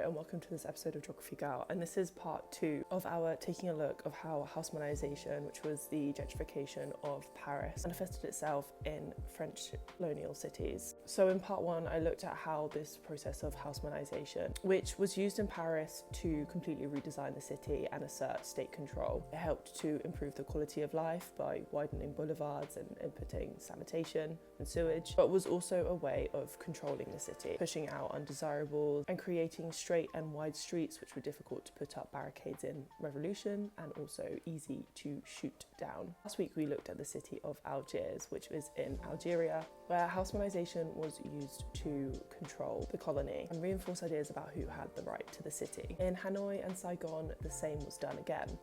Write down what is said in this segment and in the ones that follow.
and welcome to this episode of Geography Gal, and this is part 2 of our taking a look of how Haussmanisation, which was the gentrification of Paris, manifested itself in French colonial cities. So in part 1 I looked at how this process of Haussmanisation, which was used in Paris to completely redesign the city and assert state control. It helped to improve the quality of life by widening boulevards and inputting sanitation and sewage, but was also a way of controlling the city, pushing out undesirables and creating straight and wide streets which were difficult to put up barricades in revolution and also easy to shoot down. Last week we looked at the city of Algiers, which is in Algeria, where Haussmanisation was used to control the colony and reinforce ideas about who had the right to the city. In Hanoi and Saigon, the same was done again.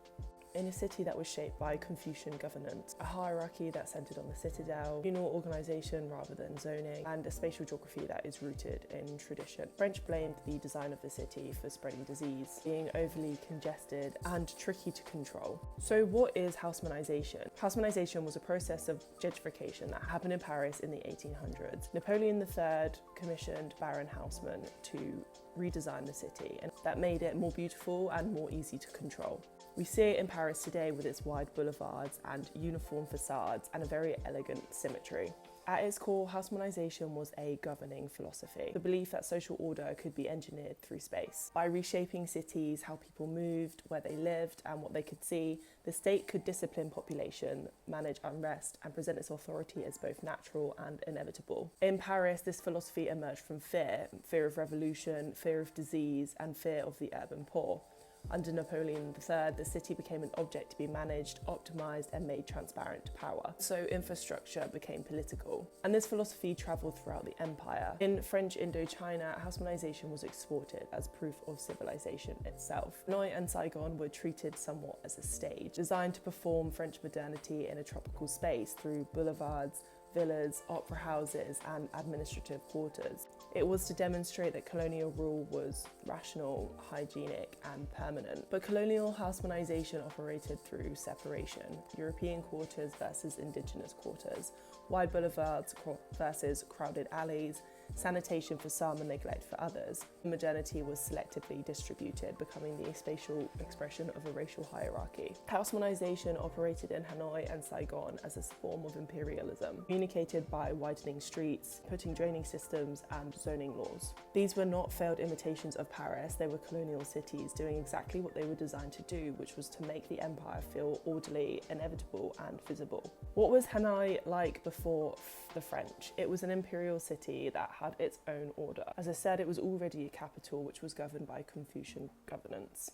In a city that was shaped by Confucian governance, a hierarchy that centred on the citadel, communal organisation rather than zoning, and a spatial geography that is rooted in tradition. French blamed the design of the city for spreading disease, being overly congested and tricky to control. So what is Haussmanisation? Haussmanisation was a process of gentrification that happened in Paris in the 1800s. Napoleon III commissioned Baron Haussmann to redesign the city, and that made it more beautiful and more easy to control. We see it in Paris today with its wide boulevards and uniform facades and a very elegant symmetry. At its core, Haussmanisation was a governing philosophy, the belief that social order could be engineered through space. By reshaping cities, how people moved, where they lived and what they could see, the state could discipline population, manage unrest and present its authority as both natural and inevitable. In Paris, this philosophy emerged from fear of revolution, fear of disease and fear of the urban poor. Under Napoleon III, the city became an object to be managed, optimised and made transparent to power. So infrastructure became political. And this philosophy travelled throughout the empire. In French Indochina, Haussmanisation was exported as proof of civilization itself. Hanoi and Saigon were treated somewhat as a stage, designed to perform French modernity in a tropical space through boulevards, villas, opera houses and administrative quarters. It was to demonstrate that colonial rule was rational, hygienic and permanent. But colonial Haussmanisation operated through separation: European quarters versus indigenous quarters, wide boulevards versus crowded alleys, sanitation for some and neglect for others. Modernity was selectively distributed, becoming the spatial expression of a racial hierarchy. Haussmanisation operated in Hanoi and Saigon as a form of imperialism, communicated by widening streets, putting draining systems and zoning laws. These were not failed imitations of Paris, they were colonial cities doing exactly what they were designed to do, which was to make the empire feel orderly, inevitable and visible. What was Hanoi like before the French? It was an imperial city that had its own order. As I said, it was already a capital which was governed by Confucian governance.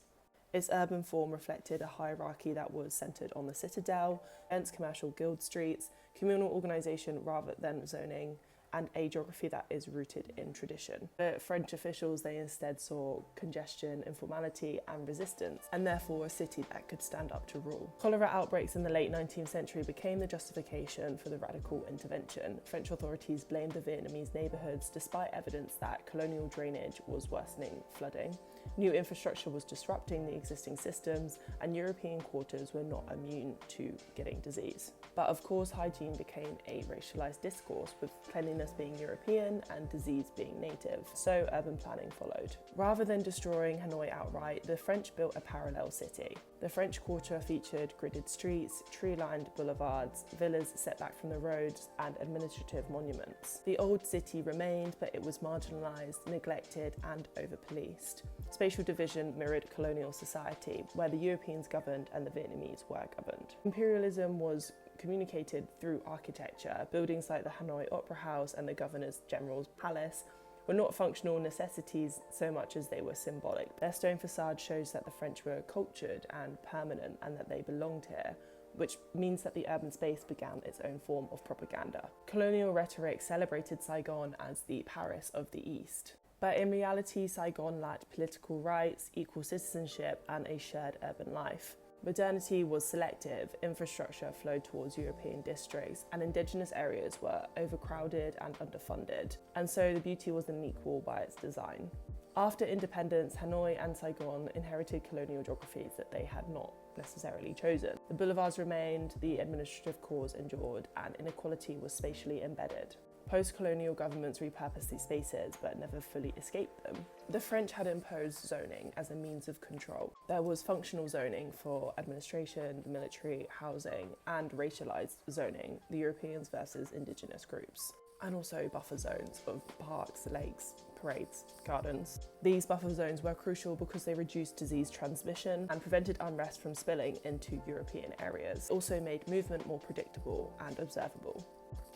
Its urban form reflected a hierarchy that was centred on the citadel, dense commercial guild streets, communal organisation rather than zoning, and a geography that is rooted in tradition. The French officials, they instead saw congestion, informality and resistance, and therefore a city that could stand up to rule. Cholera outbreaks in the late 19th century became the justification for the radical intervention. French authorities blamed the Vietnamese neighbourhoods despite evidence that colonial drainage was worsening flooding. New infrastructure was disrupting the existing systems, and European quarters were not immune to getting disease. But of course, hygiene became a racialised discourse, with cleanliness being European and disease being native, so urban planning followed. Rather than destroying Hanoi outright, the French built a parallel city. The French Quarter featured gridded streets, tree-lined boulevards, villas set back from the roads and administrative monuments. The old city remained, but it was marginalised, neglected and over-policed. Spatial division mirrored colonial society, where the Europeans governed and the Vietnamese were governed. Imperialism was communicated through architecture. Buildings like the Hanoi Opera House and the Governor General's Palace were not functional necessities so much as they were symbolic. Their stone facade shows that the French were cultured and permanent and that they belonged here, which means that the urban space began its own form of propaganda. Colonial rhetoric celebrated Saigon as the Paris of the East. But in reality, Saigon lacked political rights, equal citizenship and a shared urban life. Modernity was selective, infrastructure flowed towards European districts, and indigenous areas were overcrowded and underfunded, and so the beauty wasn't equal by its design. After independence, Hanoi and Saigon inherited colonial geographies that they had not necessarily chosen. The boulevards remained, the administrative cores endured, and inequality was spatially embedded. Post-colonial governments repurposed these spaces but never fully escaped them. The French had imposed zoning as a means of control. There was functional zoning for administration, the military, housing, and racialized zoning, the Europeans versus indigenous groups, and also buffer zones of parks, lakes, parades, gardens. These buffer zones were crucial because they reduced disease transmission and prevented unrest from spilling into European areas. It also made movement more predictable and observable.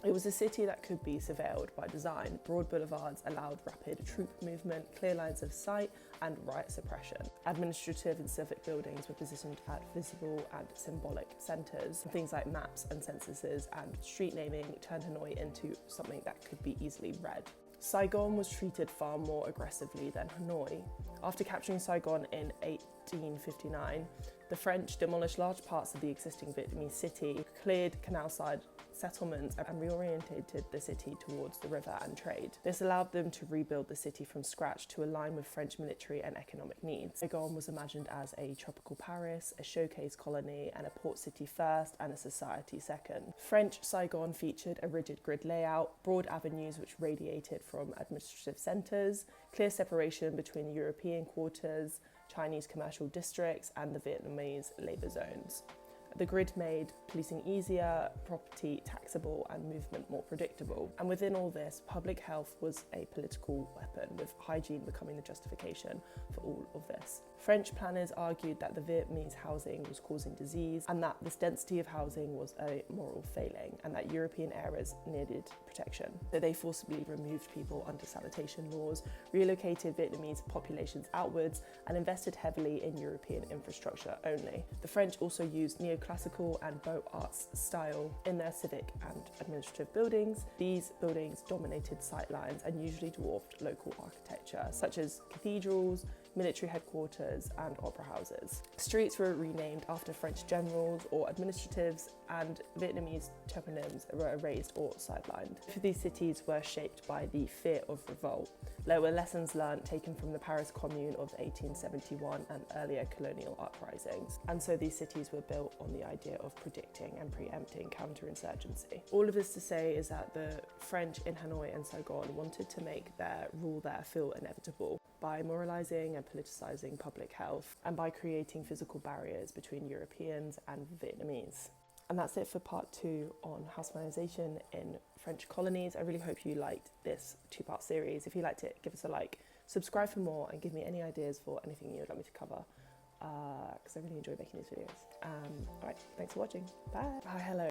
It was a city that could be surveilled by design. Broad boulevards allowed rapid troop movement, clear lines of sight, and riot suppression. Administrative and civic buildings were positioned at visible and symbolic centres. Things like maps and censuses and street naming turned Hanoi into something that could be easily read. Saigon was treated far more aggressively than Hanoi. After capturing Saigon in 1859, the French demolished large parts of the existing Vietnamese city, cleared canal-side settlements, and reorientated the city towards the river and trade. This allowed them to rebuild the city from scratch to align with French military and economic needs. Saigon was imagined as a tropical Paris, a showcase colony, and a port city first and a society second. French Saigon featured a rigid grid layout, broad avenues which radiated from administrative centres, clear separation between European quarters, Chinese commercial districts, and the Vietnamese labour zones. The grid made policing easier, property taxable, and movement more predictable. And within all this, public health was a political weapon, with hygiene becoming the justification for all of this. French planners argued that the Vietnamese housing was causing disease, and that this density of housing was a moral failing, and that European areas needed protection. So they forcibly removed people under sanitation laws, relocated Vietnamese populations outwards, and invested heavily in European infrastructure only. The French also used neoclassical and Beaux Arts style in their civic and administrative buildings. These buildings dominated sightlines and usually dwarfed local architecture, such as cathedrals, military headquarters, and opera houses. Streets were renamed after French generals or administratives, and Vietnamese toponyms were erased or sidelined. These cities were shaped by the fear of revolt. There were lessons learned taken from the Paris Commune of 1871 and earlier colonial uprisings, and so these cities were built on the idea of predicting and preempting counterinsurgency. All of this to say is that the French in Hanoi and Saigon wanted to make their rule there feel inevitable by moralising and politicising public health, and by creating physical barriers between Europeans and Vietnamese. And that's it for part 2 on Haussmanisation in French colonies. I really hope you liked this 2-part series. If you liked it, give us a like, subscribe for more, and give me any ideas for anything you would like me to cover, because I really enjoy making these videos. Alright, thanks for watching. Bye. Hi, hello.